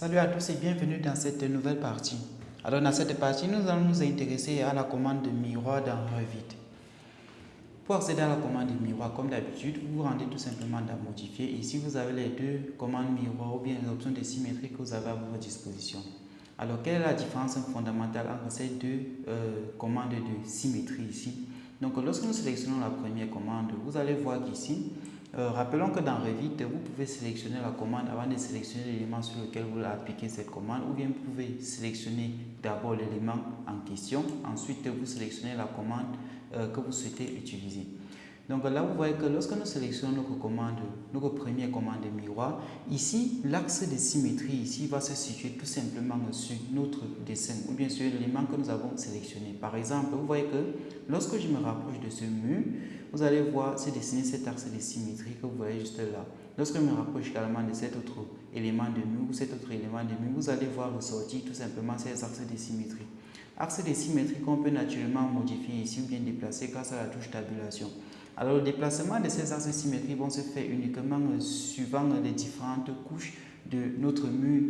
Salut à tous et bienvenue dans cette nouvelle partie. Alors dans cette partie, nous allons nous intéresser à la commande de miroir dans Revit. Pour accéder à la commande de miroir, comme d'habitude, vous vous rendez tout simplement dans modifier. Ici, vous avez les deux commandes miroir ou bien les options de symétrie que vous avez à votre disposition. Alors, quelle est la différence fondamentale entre ces deux commandes de symétrie ici? Donc, lorsque nous sélectionnons la première commande, vous allez voir qu'ici, rappelons que dans Revit, vous pouvez sélectionner la commande avant de sélectionner l'élément sur lequel vous voulez appliquer cette commande, ou bien vous pouvez sélectionner d'abord l'élément en question, ensuite vous sélectionnez la commande que vous souhaitez utiliser. Donc là, vous voyez que lorsque nous sélectionnons notre première commande de miroir, ici, l'axe de symétrie ici va se situer tout simplement sur notre dessin ou bien sur l'élément que nous avons sélectionné. Par exemple, vous voyez que lorsque je me rapproche de ce mur, vous allez voir se dessiner cet axe de symétrie que vous voyez juste là. Lorsque je me rapproche également de cet autre élément de mur ou cet autre élément de mur, vous allez voir ressortir tout simplement ces axes de symétrie. Axe de symétrie qu'on peut naturellement modifier ici ou bien déplacer grâce à la touche tabulation. Alors le déplacement de ces axes de symétrie vont se faire uniquement suivant les différentes couches de notre mur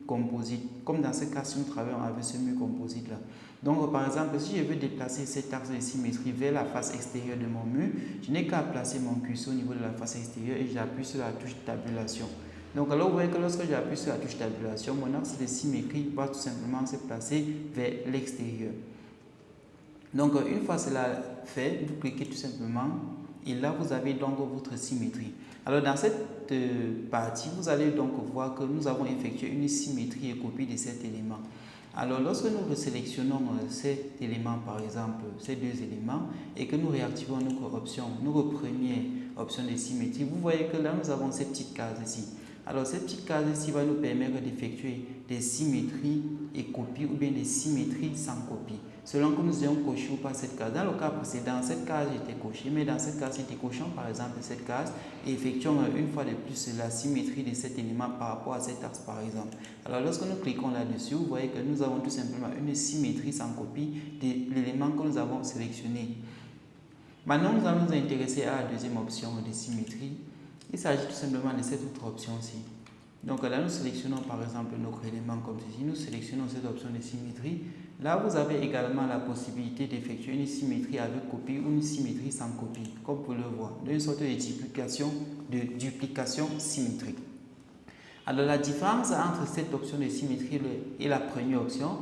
composite. Comme dans ce cas, si nous travaillons avec ce mur composite là. Donc par exemple, si je veux déplacer cet axe de symétrie vers la face extérieure de mon mur, je n'ai qu'à placer mon curseur au niveau de la face extérieure et j'appuie sur la touche tabulation. Donc alors vous voyez que lorsque j'appuie sur la touche tabulation, mon axe de symétrie va tout simplement se placer vers l'extérieur. Donc une fois cela fait, vous cliquez tout simplement et là vous avez donc votre symétrie. Alors dans cette partie, vous allez donc voir que nous avons effectué une symétrie et copie de cet élément. Alors lorsque nous sélectionnons cet élément, par exemple ces deux éléments, et que nous réactivons notre première option de symétrie, vous voyez que là nous avons ces petites cases ici. Alors cette petite case ici va nous permettre d'effectuer des symétries et copies ou bien des symétries sans copie. Selon que nous ayons coché ou pas cette case. Dans le cas précédent, cette case était cochée, mais dans cette case, c'était cochant par exemple cette case et effectuons une fois de plus la symétrie de cet élément par rapport à cet axe par exemple. Alors lorsque nous cliquons là-dessus, vous voyez que nous avons tout simplement une symétrie sans copie de l'élément que nous avons sélectionné. Maintenant, nous allons nous intéresser à la deuxième option de symétrie. Il s'agit tout simplement de cette autre option-ci. Donc là, nous sélectionnons par exemple notre élément comme ceci. Nous sélectionnons cette option de symétrie. Là, vous avez également la possibilité d'effectuer une symétrie avec copie ou une symétrie sans copie, comme vous le voyez, d'une sorte de duplication symétrique. Alors la différence entre cette option de symétrie et la première option,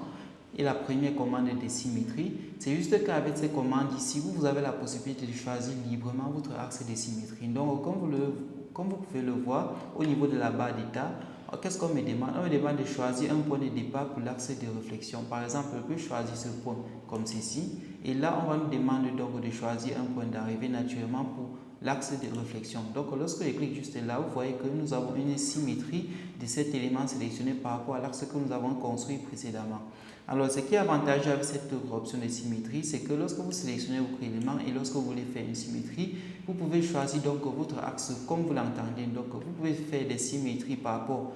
et la première commande de symétrie, c'est juste qu'avec ces commandes ici, vous avez la possibilité de choisir librement votre axe de symétrie. Donc, comme vous pouvez le voir, au niveau de la barre d'état, qu'est-ce qu'on me demande? On me demande de choisir un point de départ pour l'axe de réflexion. Par exemple, je peux choisir ce point comme ceci. Et là, on va nous demander donc de choisir un point d'arrivée naturellement pour l'axe de réflexion. Donc, lorsque je clique juste là, vous voyez que nous avons une symétrie de cet élément sélectionné par rapport à l'axe que nous avons construit précédemment. Alors, ce qui est avantageux avec cette option de symétrie, c'est que lorsque vous sélectionnez votre élément et lorsque vous voulez faire une symétrie, vous pouvez choisir donc votre axe comme vous l'entendez. Donc, vous pouvez faire des symétries par rapport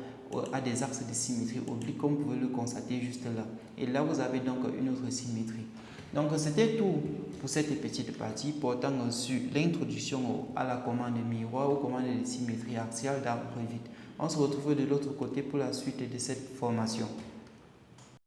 à des axes de symétrie obliques, comme vous pouvez le constater juste là. Et là, vous avez donc une autre symétrie. Donc, c'était tout pour cette petite partie portant sur l'introduction à la commande miroir ou commande de symétrie axiale dans Revit. On se retrouve de l'autre côté pour la suite de cette formation.